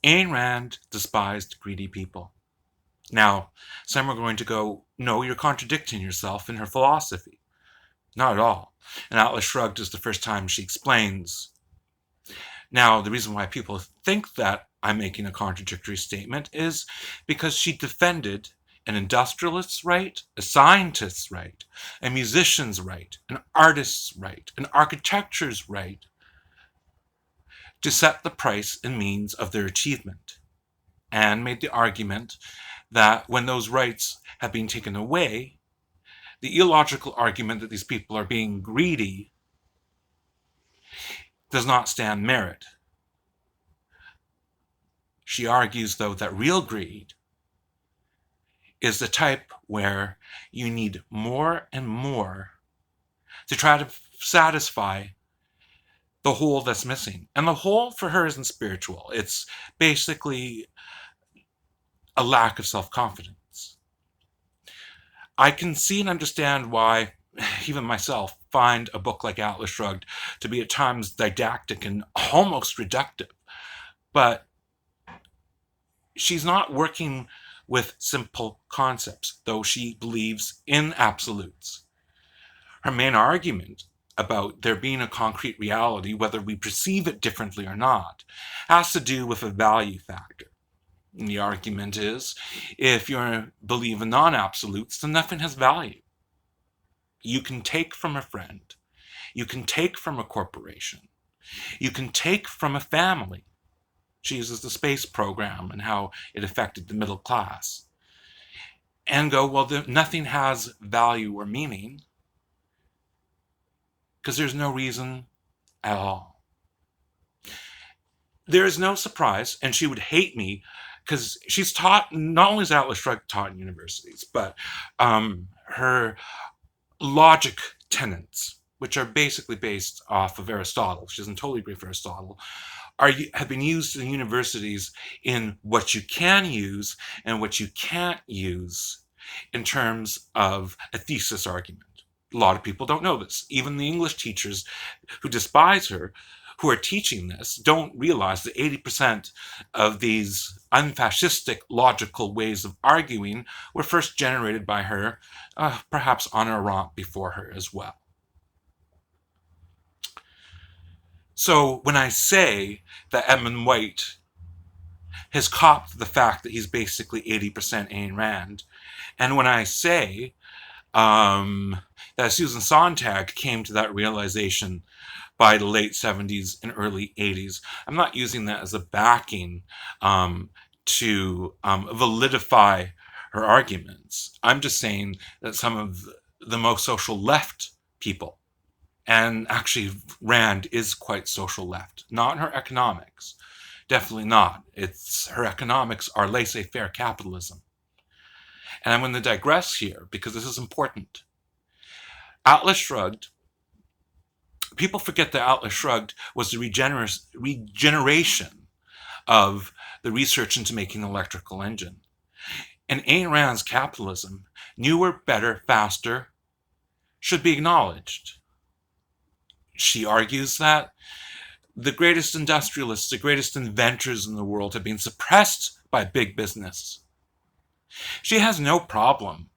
Ayn Rand despised greedy people. Now, some are going to go, no, you're contradicting yourself in her philosophy. Not at all. And Atlas Shrugged is the first time she explains. Now, the reason why people think that I'm making a contradictory statement is because she defended an industrialist's right, a scientist's right, a musician's right, an artist's right, an architecture's right to set the price and means of their achievement, and made the argument that when those rights have been taken away, the illogical argument that these people are being greedy does not stand merit. She argues, though, that real greed is the type where you need more and more to try to satisfy the hole that's missing. And the hole for her isn't spiritual. It's basically a lack of self-confidence. I can see and understand why even myself find a book like Atlas Shrugged to be at times didactic and almost reductive. But she's not working with simple concepts, though she believes in absolutes. Her main argument about there being a concrete reality, whether we perceive it differently or not, has to do with a value factor. And the argument is, if you believe in non-absolutes, then nothing has value. You can take from a friend. You can take from a corporation. You can take from a family. She uses the space program and how it affected the middle class. And go, well, nothing has value or meaning because there's no reason at all. There is no surprise, and she would hate me because she's taught, not only is Atlas Shrugged taught in universities, but her logic tenets, which are basically based off of Aristotle, she doesn't totally agree with Aristotle, have been used in universities in what you can use and what you can't use in terms of a thesis argument. A lot of people don't know this. Even the English teachers who despise her, who are teaching this, don't realize that 80% of these unfascistic logical ways of arguing were first generated by her, perhaps Ayn Rand before her as well. So when I say that Edmund White has copped the fact that he's basically 80% Ayn Rand, and when I say that Susan Sontagg came to that realization by the late 70s and early 80s, I'm not using that as a backing to validify her arguments. I'm just saying that some of the most social left people, and actually Rand is quite social left, not in her economics, definitely not. Her economics are laissez-faire capitalism. And I'm going to digress here because this is important. Atlas Shrugged, people forget that Atlas Shrugged was the regeneration of the research into making an electrical engine. And Ayn Rand's capitalism, newer, better, faster, should be acknowledged. She argues that the greatest industrialists, the greatest inventors in the world have been suppressed by big business. She has no problem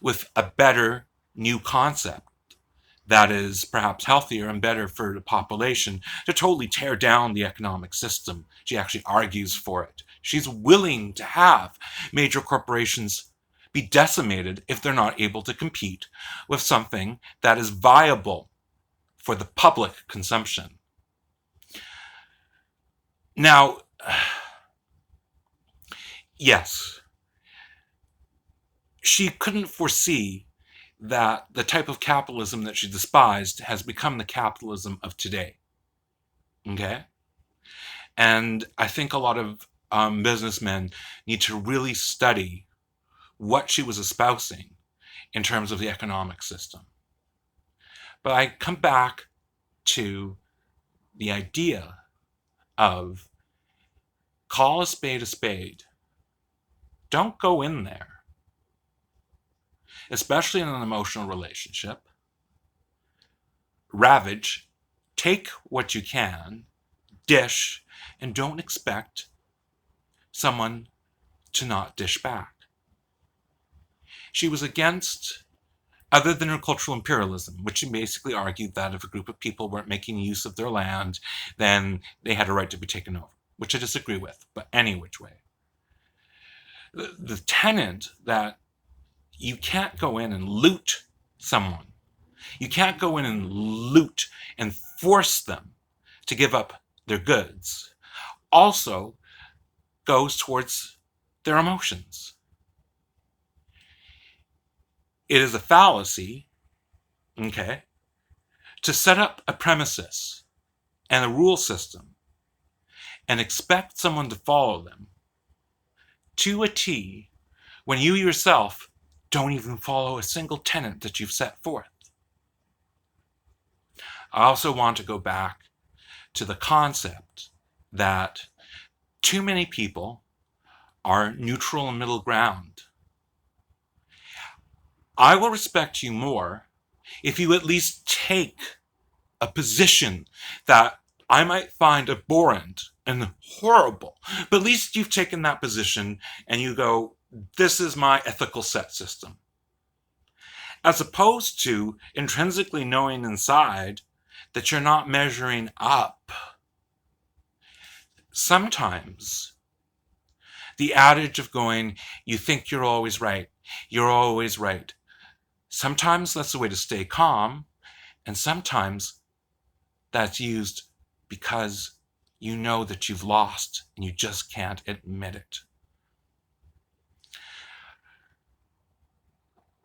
with a better new concept that is perhaps healthier and better for the population to totally tear down the economic system. She actually argues for it. She's willing to have major corporations be decimated if they're not able to compete with something that is viable for the public consumption. Now, yes, she couldn't foresee that the type of capitalism that she despised has become the capitalism of today. Okay? And I think a lot of businessmen need to really study what she was espousing in terms of the economic system. But I come back to the idea of call a spade a spade. Don't go in there, especially in an emotional relationship. Ravage, take what you can, dish, and don't expect someone to not dish back. She was against, other than her cultural imperialism, which she basically argued that if a group of people weren't making use of their land, then they had a right to be taken over, which I disagree with, but any which way. The tenet that you can't go in and loot someone, you can't go in and loot and force them to give up their goods, also goes towards their emotions. It is a fallacy, okay, to set up a premises and a rule system and expect someone to follow them to a T when you yourself don't even follow a single tenet that you've set forth. I also want to go back to the concept that too many people are neutral and middle ground. I will respect you more if you at least take a position that I might find abhorrent and horrible, but at least you've taken that position and you go, this is my ethical set system. As opposed to intrinsically knowing inside that you're not measuring up. Sometimes the adage of going, you think you're always right, you're always right. Sometimes that's the way to stay calm, and sometimes that's used because you know that you've lost and you just can't admit it.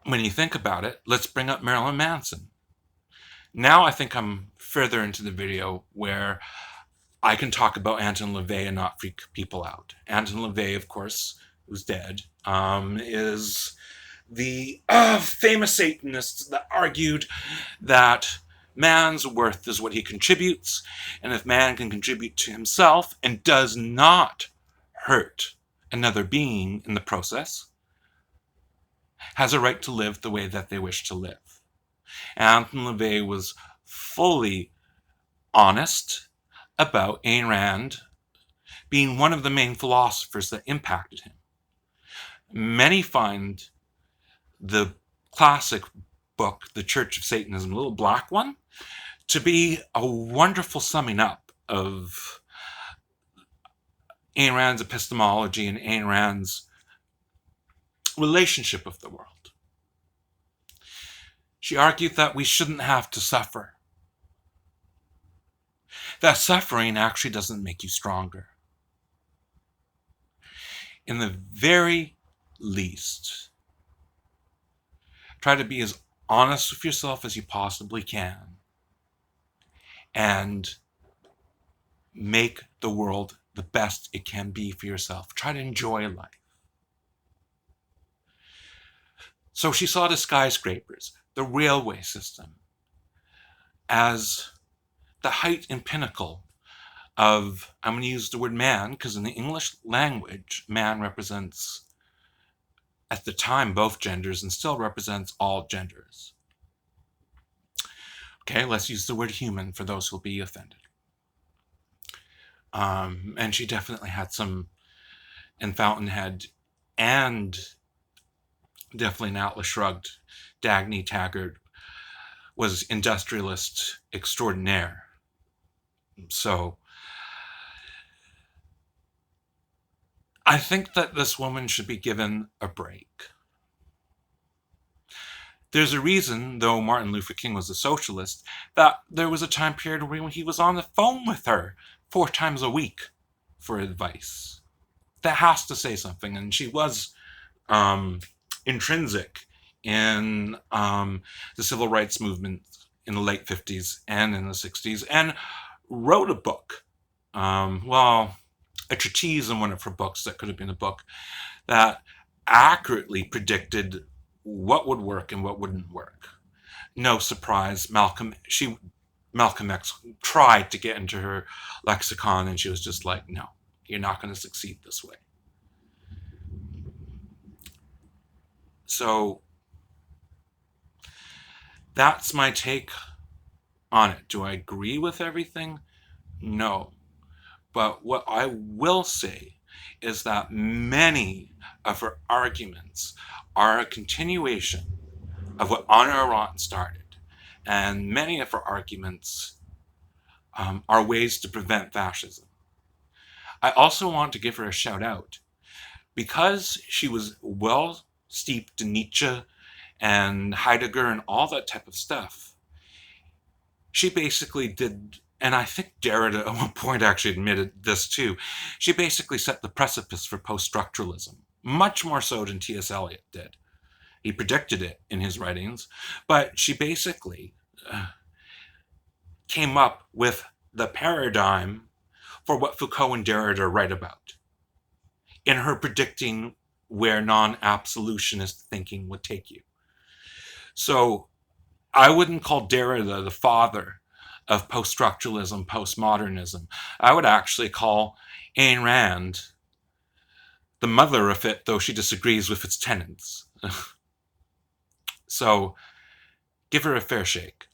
When you think about it, let's bring up Marilyn Manson. Now I think I'm further into the video where I can talk about Anton LaVey and not freak people out. Anton LaVey, of course, who's dead, is the famous Satanist that argued that man's worth is what he contributes, and if man can contribute to himself and does not hurt another being in the process, has a right to live the way that they wish to live. Anton LaVey was fully honest about Ayn Rand being one of the main philosophers that impacted him. Many find the classic book, The Church of Satanism, the little black one, to be a wonderful summing up of Ayn Rand's epistemology and Ayn Rand's relationship with the world. She argued that we shouldn't have to suffer. That suffering actually doesn't make you stronger. In the very least, try to be as honest with yourself as you possibly can and make the world the best it can be for yourself. Try to enjoy life. So she saw the skyscrapers, the railway system, as the height and pinnacle of, I'm going to use the word man, because in the English language, man represents, at the time, both genders and still represents all genders. Okay, let's use the word human for those who will be offended. And she definitely had some in Fountainhead and definitely in Atlas Shrugged. Dagny Taggart was industrialist extraordinaire. So I think that this woman should be given a break. There's a reason, though Martin Luther King was a socialist, that there was a time period where he was on the phone with her 4 times a week for advice. That has to say something, and she was intrinsic in the civil rights movement in the late 50s and in the 60s, and wrote a book, a treatise in one of her books that could have been a book, that accurately predicted what would work and what wouldn't work. No surprise, Malcolm X tried to get into her lexicon, and she was just like, no, you're not going to succeed this way. So that's my take on it. Do I agree with everything? No. But what I will say is that many of her arguments are a continuation of what Ayn Rand started. And many of her arguments are ways to prevent fascism. I also want to give her a shout out because she was well steeped in Nietzsche and Heidegger and all that type of stuff. She basically did, and I think Derrida at one point actually admitted this too, she basically set the precipice for post-structuralism, much more so than T.S. Eliot did. He predicted it in his writings, but she basically came up with the paradigm for what Foucault and Derrida write about in her predicting where non-absolutionist thinking would take you. So I wouldn't call Derrida the father of post-structuralism, postmodernism. I would actually call Ayn Rand the mother of it, though she disagrees with its tenets. So give her a fair shake.